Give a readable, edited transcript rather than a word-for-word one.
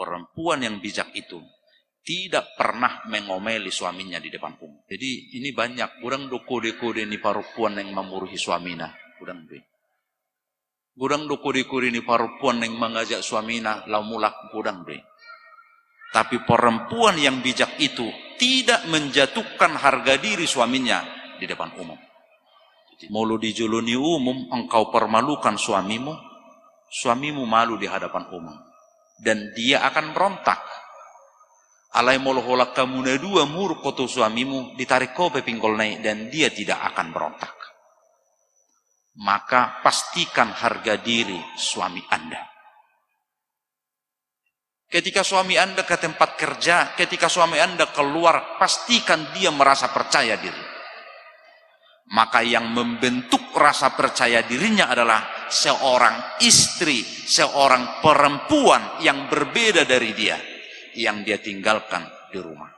perempuan yang bijak itu tidak pernah mengomeli suaminya di depan umum. Jadi ini banyak urang do kode-kode ni perempuan yang memuruhi suamina, urang do. Urang do kode-kode ni perempuan yang mengajak suamina laumulak urang do. Tapi perempuan yang bijak itu tidak menjatuhkan harga diri suaminya di depan umum. Mau lu dijuluni umum, engkau permalukan suamimu, suamimu malu di hadapan umum. Dan dia akan berontak. Alai moloholak kamu na dua muruk koto suamimu, ditarik kau pinggol naik, dan dia tidak akan berontak. Maka pastikan harga diri suami Anda. Ketika suami Anda ke tempat kerja, ketika suami Anda keluar, pastikan dia merasa percaya diri. Maka yang membentuk rasa percaya dirinya adalah seorang istri, seorang perempuan yang berbeda dari dia, yang dia tinggalkan di rumah.